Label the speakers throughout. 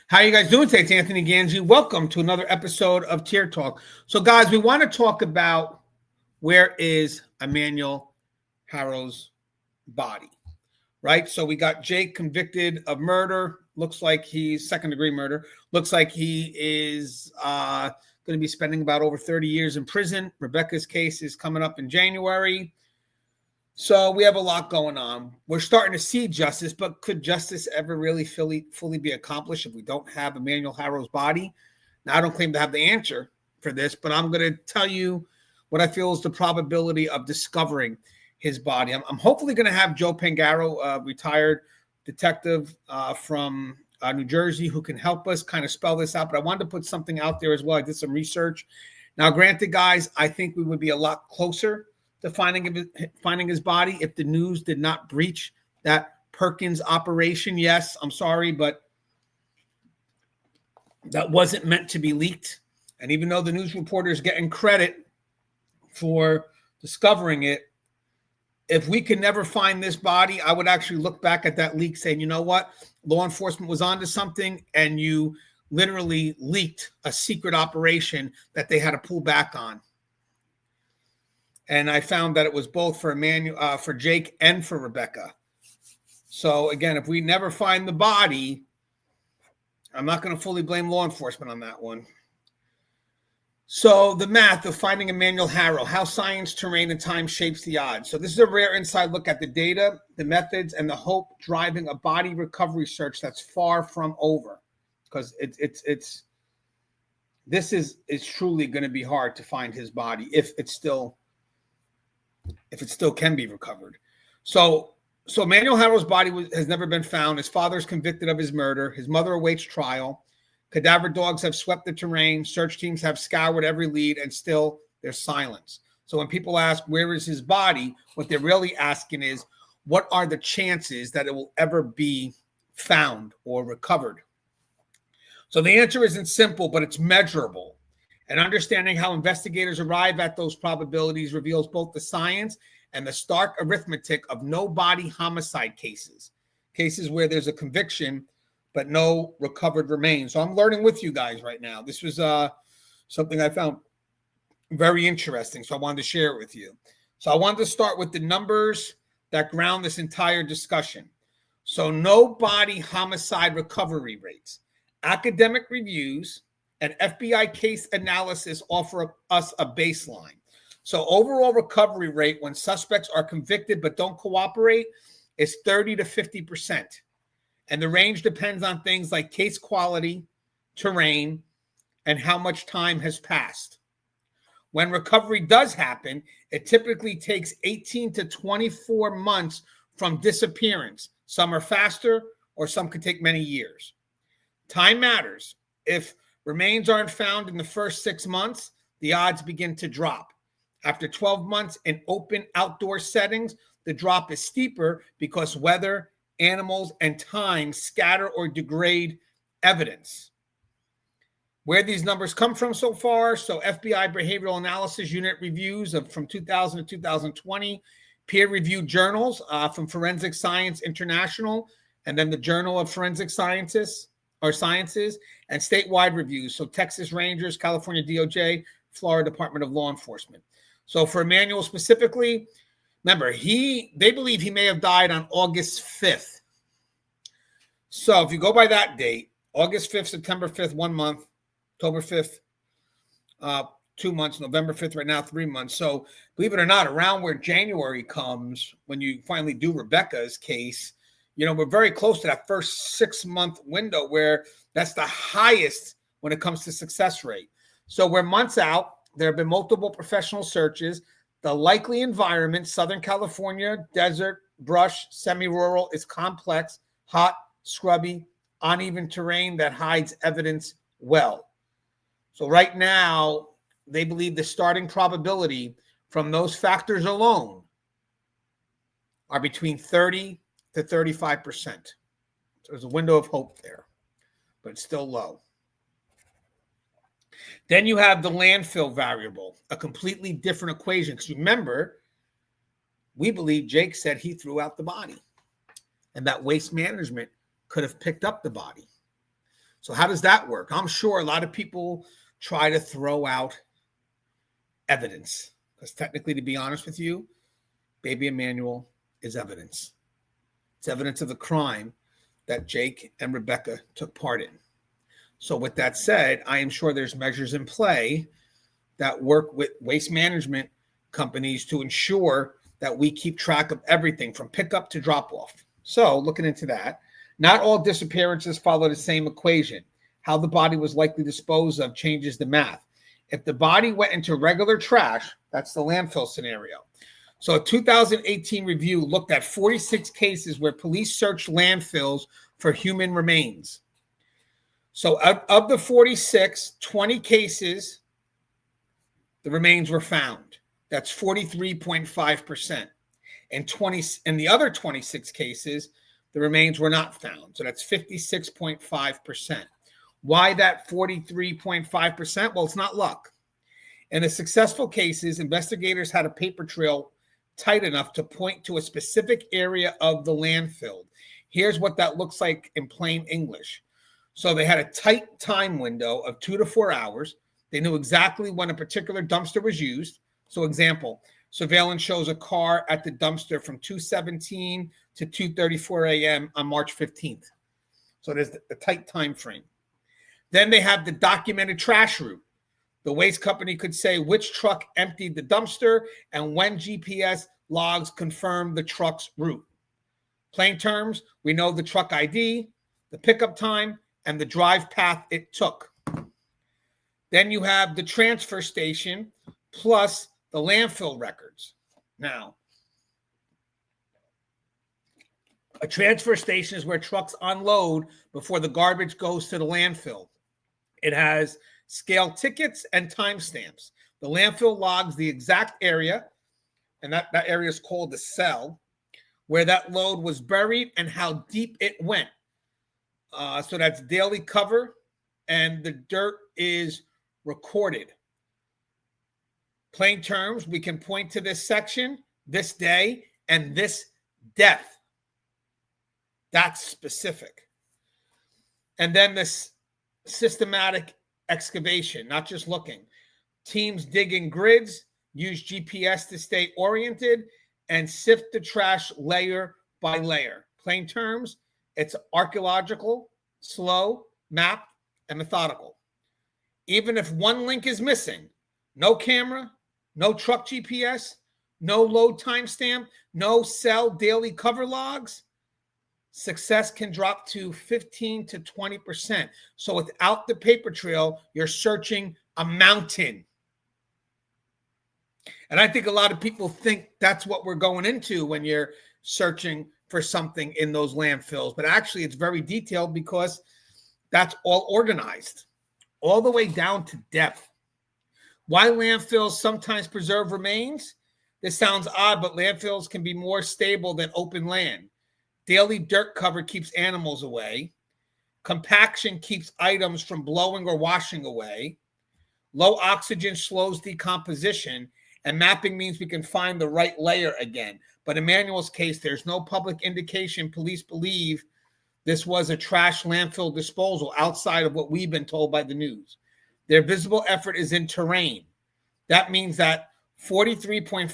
Speaker 1: How you guys doing today? It's Anthony Ganji. Welcome to another episode of Tier Talk. So, guys, we want to talk about where is Emmanuel Haro's body, right? So we got Jake convicted of murder. Looks like he's second-degree murder. Looks like he is going to be spending about over 30 years in prison. Rebecca's case is coming up in January. So we have a lot going on. We're starting to see justice, but could justice ever really fully be accomplished if we don't have Emmanuel Haro's body? Now, I don't claim to have the answer for this, but I'm going to tell you what I feel is the probability of discovering his body. I'm hopefully going to have Joe Pangaro, retired detective from New Jersey, who can help us kind of spell this out. But I wanted to put something out there as well. I did some research. Now, granted, guys, I think we would be a lot closer to finding his body if the news did not breach that Perkins operation. Yes, I'm sorry, but that wasn't meant to be leaked. And even though the news reporter is getting credit for discovering it, if we could never find this body, I would actually look back at that leak saying, you know what? Law enforcement was onto something, and you literally leaked a secret operation that they had to pull back on. And I found that it was both for Emmanuel, for Jake, and for Rebecca. So again, if we never find the body, I'm not going to fully blame law enforcement on that one. So the math of finding Emmanuel Haro, how science, terrain, and time shapes the odds. So this is a rare inside look at the data, the methods, and the hope driving a body recovery search that's far from over. Because this is truly going to be hard to find his body if it still can be recovered. So Emmanuel Haro's body has never been found. His father is convicted of his murder. His mother awaits trial. Cadaver dogs have swept the terrain. Search teams have scoured every lead, and still there's silence. So when people ask, where is his body? What they're really asking is, what are the chances that it will ever be found or recovered? So the answer isn't simple, but it's measurable. And understanding how investigators arrive at those probabilities reveals both the science and the stark arithmetic of no-body homicide cases where there's a conviction but no recovered remains. So I'm learning with you guys right now. This was something I found very interesting, so I wanted to share it with you. So I wanted to start with the numbers that ground this entire discussion. So no-body homicide recovery rates. Academic reviews and FBI case analysis offer us a baseline. So overall recovery rate when suspects are convicted but don't cooperate is 30 to 50%. And the range depends on things like case quality, terrain, and how much time has passed. When recovery does happen, it typically takes 18 to 24 months from disappearance. Some are faster, or some could take many years. Time matters. If remains aren't found in the first 6 months, the odds begin to drop. After 12 months in open outdoor settings, the drop is steeper because weather, animals, and time scatter or degrade evidence. Where these numbers come from so far, so FBI Behavioral Analysis Unit reviews from 2000 to 2020, peer-reviewed journals from Forensic Science International, and then the Journal of Forensic Sciences, and statewide reviews. So Texas Rangers, California DOJ, Florida Department of Law Enforcement. So for Emmanuel specifically, remember, they believe he may have died on August 5th. So if you go by that date, August 5th, September 5th, 1 month, October 5th, 2 months, November 5th, right now, 3 months. So believe it or not, around where January comes, when you finally do Rebecca's case, we're very close to that first 6-month window where that's the highest when it comes to success rate. So we're months out. There have been multiple professional searches. The likely environment, Southern California, desert, brush, semi-rural, is complex, hot, scrubby, uneven terrain that hides evidence well. So right now, they believe the starting probability from those factors alone are between 30 to 35%. So there's a window of hope there, but it's still low. Then you have the landfill variable, a completely different equation. Because remember, we believe Jake said he threw out the body and that waste management could have picked up the body. So how does that work? I'm sure a lot of people try to throw out evidence, because technically, to be honest with you, baby Emmanuel is evidence. It's evidence of the crime that Jake and Rebecca took part in. So with that said, I am sure there's measures in play that work with waste management companies to ensure that we keep track of everything from pickup to drop off. So looking into that, not all disappearances follow the same equation. How the body was likely disposed of changes the math. If the body went into regular trash, that's the landfill scenario. So a 2018 review looked at 46 cases where police searched landfills for human remains. So of the 46, 20 cases, the remains were found. That's 43.5%. And the other 26 cases, the remains were not found. So that's 56.5%. Why that 43.5%? Well, it's not luck. In the successful cases, investigators had a paper trail tight enough to point to a specific area of the landfill. Here's what that looks like in plain English. So they had a tight time window of 2 to 4 hours. They knew exactly when a particular dumpster was used. So example, surveillance shows a car at the dumpster from 2:17 to 2:34 a.m. on March 15th. So there's a tight time frame. Then they have the documented trash route. The waste company could say which truck emptied the dumpster and when GPS logs confirm the truck's route. Plain terms, we know the truck ID, the pickup time, and the drive path it took. Then you have the transfer station plus the landfill records. Now, a transfer station is where trucks unload before the garbage goes to the landfill. It has scale tickets and timestamps. The landfill logs the exact area, and that area is called the cell, where that load was buried and how deep it went. So that's daily cover, and the dirt is recorded. Plain terms, we can point to this section, this day, and this death. That's specific. And then this systematic excavation, not just looking. Teams digging grids, use GPS to stay oriented, and sift the trash layer by layer. Plain terms, it's archaeological, slow, mapped, and methodical. Even if one link is missing, no camera, no truck GPS, no load timestamp, no cell daily cover logs, success can drop to 15 to 20%. So without the paper trail, you're searching a mountain. And I think a lot of people think that's what we're going into when you're searching for something in those landfills. But actually, it's very detailed because that's all organized, all the way down to depth. Why landfills sometimes preserve remains? This sounds odd, but landfills can be more stable than open land. Daily dirt cover keeps animals away. Compaction keeps items from blowing or washing away. Low oxygen slows decomposition, and mapping means we can find the right layer again. But in Emmanuel's case, there's no public indication police believe this was a trash landfill disposal outside of what we've been told by the news. Their visible effort is in terrain. That means that 43.5%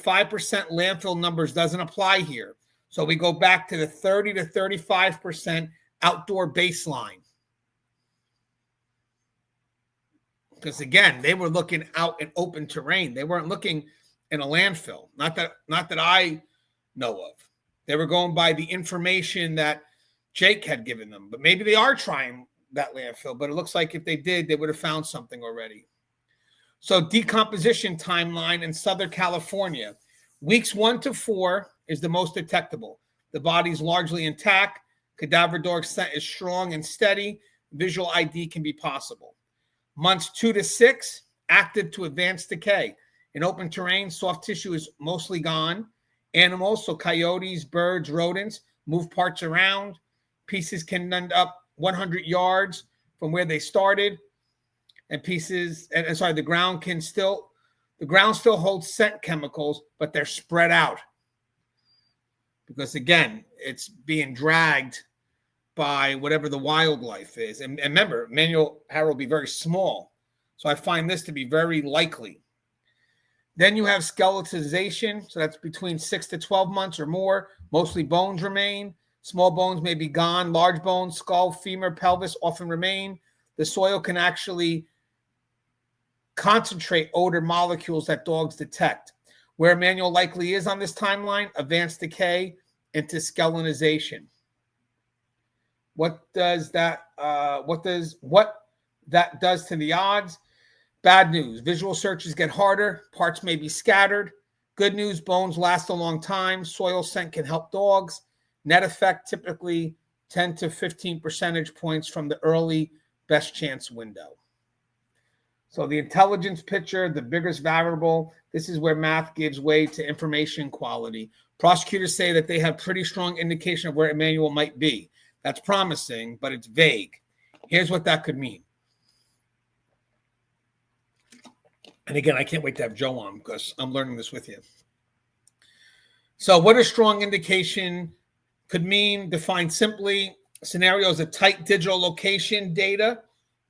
Speaker 1: landfill numbers doesn't apply here. So we go back to the 30 to 35% outdoor baseline. Because again, they were looking out in open terrain. They weren't looking in a landfill. Not that I know of. They were going by the information that Jake had given them. But maybe they are trying that landfill. But it looks like if they did, they would have found something already. So decomposition timeline in Southern California. Weeks 1 to 4 is the most detectable. The body is largely intact. Cadaver dog scent is strong and steady. Visual ID can be possible. Months 2 to 6, active to advanced decay. In open terrain, soft tissue is mostly gone. Animals, so coyotes, birds, rodents, move parts around. Pieces can end up 100 yards from where they started. And the ground still holds scent chemicals, but they're spread out. Because again, it's being dragged by whatever the wildlife is. And remember, Emmanuel Haro will be very small. So I find this to be very likely. Then you have skeletonization. So that's between 6 to 12 months or more. Mostly bones remain. Small bones may be gone. Large bones, skull, femur, pelvis often remain. The soil can actually concentrate odor molecules that dogs detect. Where Emmanuel likely is on this timeline, advanced decay into skeletonization. What that does to the odds? Bad news. Visual searches get harder. Parts may be scattered. Good news. Bones last a long time. Soil scent can help dogs. Net effect typically 10 to 15 percentage points from the early best chance window. So the intelligence picture, the biggest variable, this is where math gives way to information quality. Prosecutors say that they have pretty strong indication of where Emmanuel might be. That's promising, but it's vague. Here's what that could mean. And again, I can't wait to have Joe on because I'm learning this with you. So what a strong indication could mean, defined simply, scenarios of tight digital location data.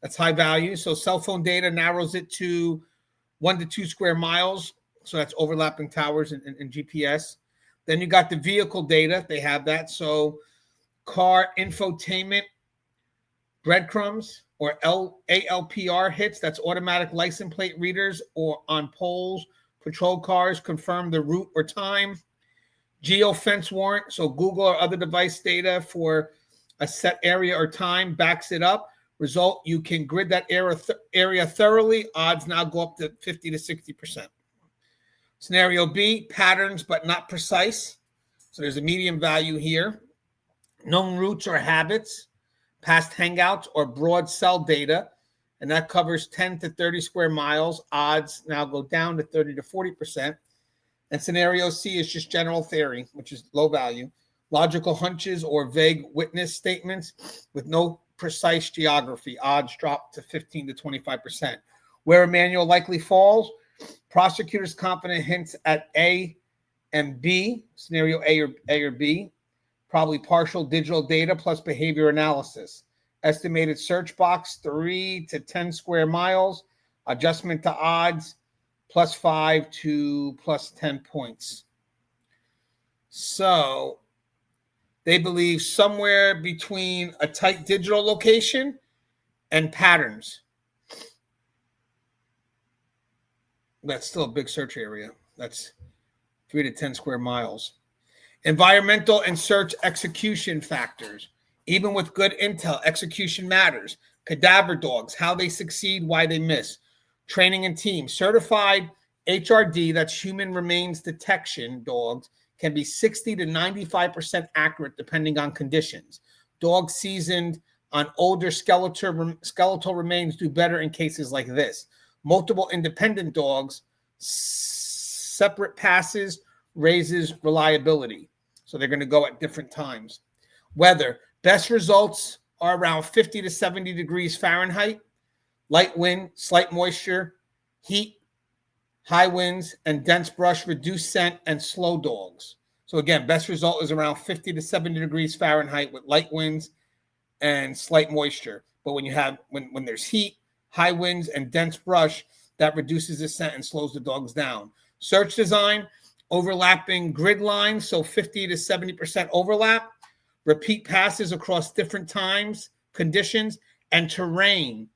Speaker 1: That's high value. So cell phone data narrows it to 1 to 2 square miles. So that's overlapping towers and GPS. Then you got the vehicle data. They have that. So car infotainment, breadcrumbs, or ALPR hits. That's automatic license plate readers or on poles. Patrol cars confirm the route or time. Geofence warrant. So Google or other device data for a set area or time backs it up. Result, you can grid that area thoroughly. Odds now go up to 50 to 60%. Scenario B, patterns but not precise. So there's a medium value here. Known routes or habits, past hangouts or broad cell data, and that covers 10 to 30 square miles. Odds now go down to 30 to 40%. And scenario C is just general theory, which is low value. Logical hunches or vague witness statements with no precise geography. Odds drop to 15 to 25%. Where Emmanuel likely falls, prosecutors confident hints at A and B, scenario A or B, probably partial digital data plus behavior analysis. Estimated search box 3 to 10 square miles. Adjustment to odds +5 to +10 points. So they believe somewhere between a tight digital location and patterns. That's still a big search area. That's 3 to 10 square miles. Environmental and search execution factors. Even with good intel, execution matters. Cadaver dogs, how they succeed, why they miss. Training and team. Certified HRD, that's human remains detection dogs, can be 60 to 95% accurate depending on conditions. Dogs seasoned on older skeletal remains do better in cases like this. Multiple independent dogs, separate passes raises reliability. So they're going to go at different times. Weather, best results are around 50 to 70 degrees Fahrenheit. Light wind, slight moisture, heat, high winds, and dense brush reduce scent and slow dogs. So again, best result is around 50 to 70 degrees Fahrenheit with light winds and slight moisture. But when you have when there's heat, high winds, and dense brush, that reduces the scent and slows the dogs down. Search design, overlapping grid lines, so 50 to 70% overlap. Repeat passes across different times, conditions, and terrain.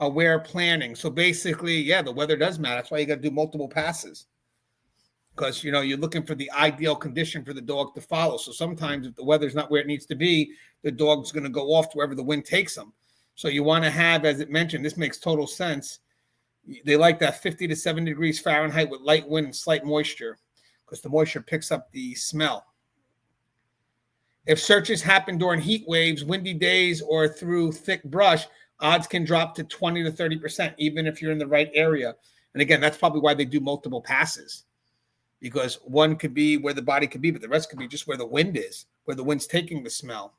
Speaker 1: Aware planning. So basically, yeah, the weather does matter. That's why you got to do multiple passes. Because, you're looking for the ideal condition for the dog to follow. So sometimes if the weather's not where it needs to be, the dog's going to go off to wherever the wind takes them. So you want to have, as it mentioned, this makes total sense. They like that 50 to 70 degrees Fahrenheit with light wind and slight moisture because the moisture picks up the smell. If searches happen during heat waves, windy days, or through thick brush, odds can drop to 20 to 30%, even if you're in the right area. And again, that's probably why they do multiple passes, because one could be where the body could be, but the rest could be just where the wind is, where the wind's taking the smell.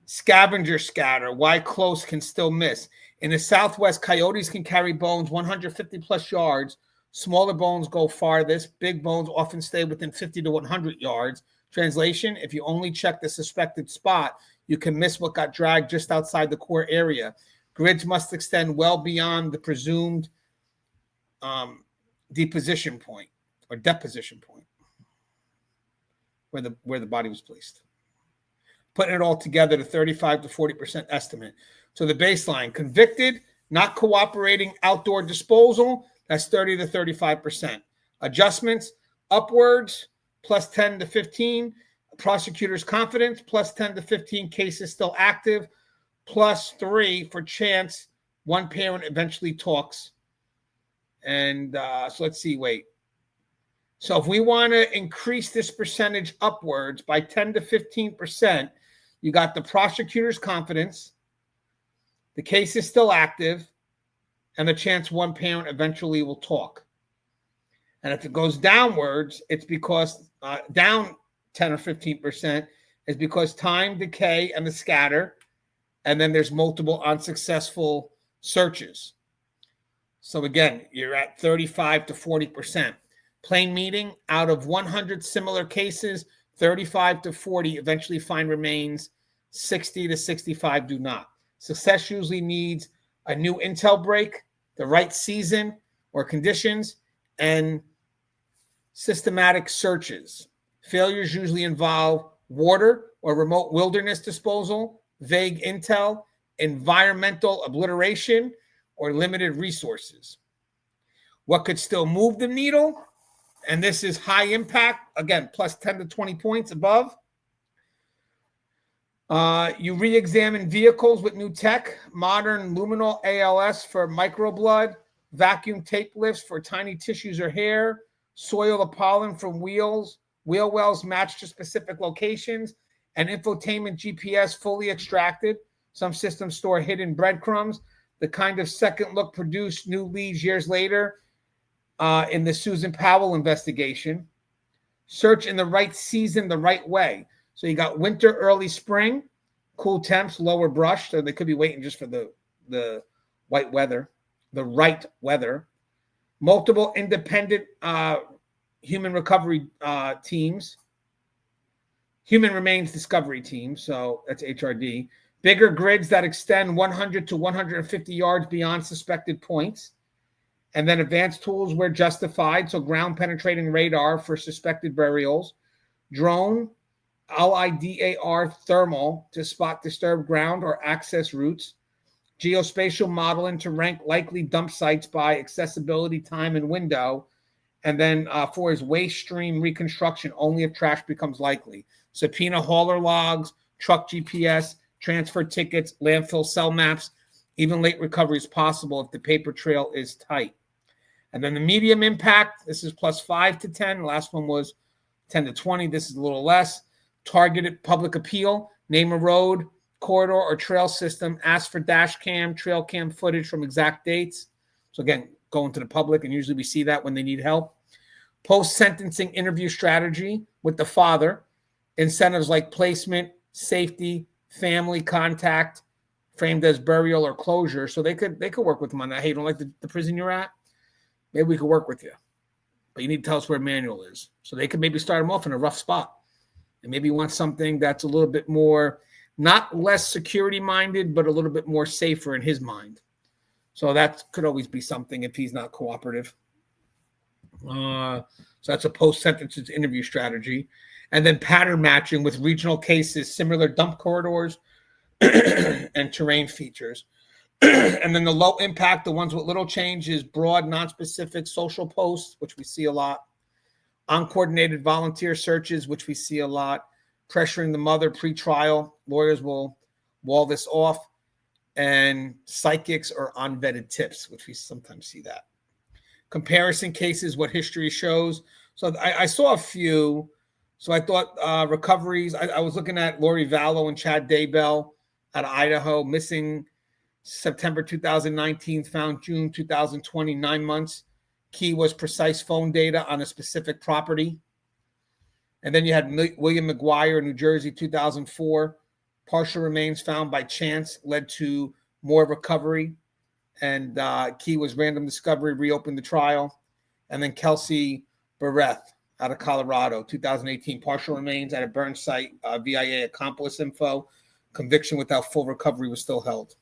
Speaker 1: Scavenger scatter, why close can still miss. In the Southwest, coyotes can carry bones 150 plus yards. Smaller bones go farthest. Big bones often stay within 50 to 100 yards. Translation, if you only check the suspected spot, You can miss what got dragged just outside the core area. Grids must extend well beyond the presumed deposition point or deposition point where the body was placed. Putting it all together, the 35 to 40% estimate. So the baseline, convicted, not cooperating, outdoor disposal, that's 30 to 35%. Adjustments, upwards, plus 10 to 15. Prosecutor's confidence, plus 10 to 15. Cases still active, plus 3 for chance. One parent eventually talks. And so let's see, wait. So if we want to increase this percentage upwards by 10 to 15%, you got the prosecutor's confidence, the case is still active, and the chance one parent eventually will talk. And if it goes downwards, it's because down 10 or 15% is because time, decay, and the scatter, and then there's multiple unsuccessful searches. So again, you're at 35 to 40%. Plain meaning, out of 100 similar cases, 35 to 40 eventually find remains, 60 to 65 do not. Success usually needs a new intel break, the right season or conditions, and systematic searches. Failures usually involve water or remote wilderness disposal, vague intel, environmental obliteration, or limited resources. What could still move the needle? And this is high impact, again, plus 10 to 20 points above. You re-examine vehicles with new tech, modern luminal ALS for microblood, vacuum tape lifts for tiny tissues or hair, soil the pollen from wheel wells matched to specific locations, and infotainment GPS fully extracted. Some systems store hidden breadcrumbs. The kind of second look produced new leads years later in the Susan Powell investigation. Search in the right season, the right way. So you got winter, early spring, cool temps, lower brush. So they could be waiting just for the right weather. Multiple independent human recovery teams. Human remains discovery team. So that's HRD. Bigger grids that extend 100 to 150 yards beyond suspected points. And then advanced tools where justified. So ground penetrating radar for suspected burials. Drone, LIDAR thermal to spot disturbed ground or access routes. Geospatial modeling to rank likely dump sites by accessibility, time, and window. And then for his waste stream reconstruction, only if trash becomes likely. Subpoena hauler logs, truck GPS, transfer tickets, landfill cell maps. Even late recovery is possible if the paper trail is tight. And then the medium impact, this is plus 5 to 10. The last one was 10 to 20. This is a little less. Targeted public appeal, name a road, corridor, or trail system. Ask for dash cam, trail cam footage from exact dates. So again, going to the public, and usually we see that when they need help. Post-sentencing interview strategy with the father. Incentives like placement, safety, family contact, framed as burial or closure. So they could work with them on that. Hey, you don't like the prison you're at? Maybe we could work with you. But you need to tell us where Emmanuel is. So they could maybe start him off in a rough spot. And maybe you want something that's a little bit more, not less security-minded, but a little bit more safer in his mind. So that could always be something if he's not cooperative. So that's a post-sentence interview strategy. And then pattern matching with regional cases, similar dump corridors, and terrain features. And then the low impact, the ones with little change, is broad, non-specific social posts, which we see a lot. Uncoordinated volunteer searches, which we see a lot. Pressuring the mother pre-trial. Lawyers will wall this off. And psychics or unvetted tips, which we sometimes see that. Comparison cases, what history shows. So I saw a few. So I thought recoveries. I was looking at Lori Vallow and Chad Daybell out of Idaho, missing September 2019, found June 2020, 9 months. Key was precise phone data on a specific property. And then you had William McGuire, New Jersey, 2004. Partial remains found by chance led to more recovery. And Key was random discovery, reopened the trial. And then Kelsey Barrett out of Colorado, 2018. Partial remains at a burn site, VIA accomplice info. Conviction without full recovery was still held.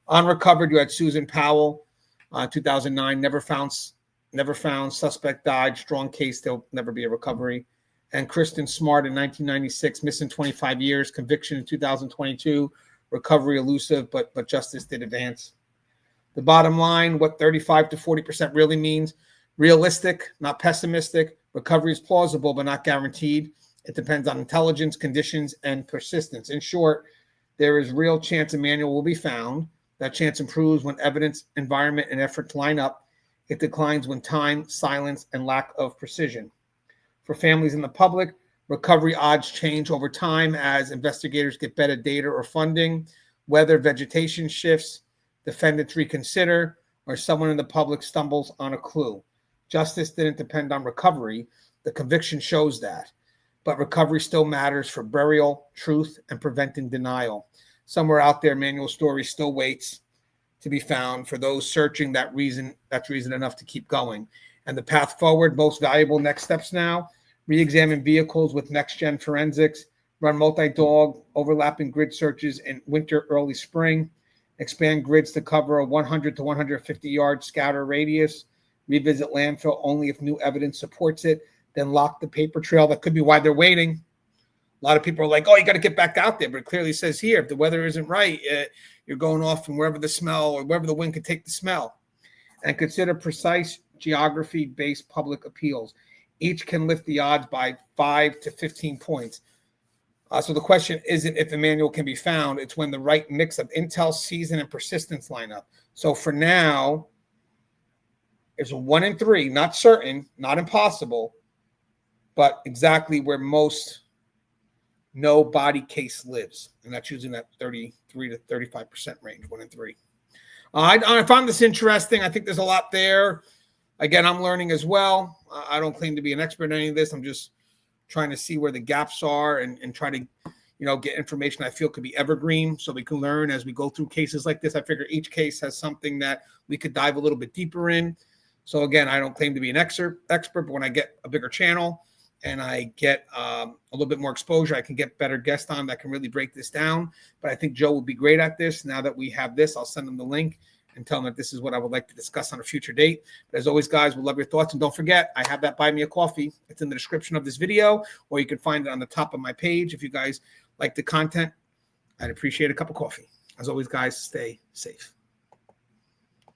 Speaker 1: Unrecovered, you had Susan Powell, 2009, never found, suspect died, strong case, there'll never be a recovery. And Kristen Smart in 1996, missing 25 years, conviction in 2022, recovery elusive, but justice did advance. The bottom line, what 35 to 40% really means: realistic, not pessimistic. Recovery is plausible, but not guaranteed. It depends on intelligence, conditions, and persistence. In short, there is real chance Emmanuel will be found. That chance improves when evidence, environment, and effort line up. It declines when time, silence, and lack of precision. For families and the public, recovery odds change over time as investigators get better data or funding, whether vegetation shifts, defendants reconsider, or someone in the public stumbles on a clue. Justice didn't depend on recovery. The conviction shows that. But recovery still matters for burial, truth, and preventing denial. Somewhere out there, Emmanuel's story still waits to be found. For those searching, that's reason enough to keep going. And the path forward, most valuable next steps now: re-examine vehicles with next-gen forensics, run multi-dog overlapping grid searches in winter, early spring, expand grids to cover a 100 to 150-yard scatter radius, revisit landfill only if new evidence supports it, then lock the paper trail. That could be why they're waiting. A lot of people are like, oh, you got to get back out there. But it clearly says here, if the weather isn't right, you're going off from wherever the smell or wherever the wind could take the smell. And consider precise geography-based public appeals. Each can lift the odds by 5 to 15 points. So the question isn't if Emmanuel can be found. It's when the right mix of intel, season, and persistence line up. So for now, it's a 1 in 3, not certain, not impossible, but exactly where most no body case lives. And that's using that 33 to 35% range, 1 in 3. I found this interesting. I think there's a lot there. Again, I'm learning as well. I don't claim to be an expert in any of this. I'm just trying to see where the gaps are and try to, get information I feel could be evergreen so we can learn as we go through cases like this. I figure each case has something that we could dive a little bit deeper in. So again, I don't claim to be an expert, but when I get a bigger channel and I get a little bit more exposure, I can get better guests on that can really break this down. But I think Joe would be great at this. Now that we have this, I'll send him the link and tell them that this is what I would like to discuss on a future date. But as always, guys, we'll love your thoughts. And don't forget, I have that Buy Me a Coffee. It's in the description of this video, or you can find it on the top of my page. If you guys like the content, I'd appreciate a cup of coffee. As always, guys, stay safe.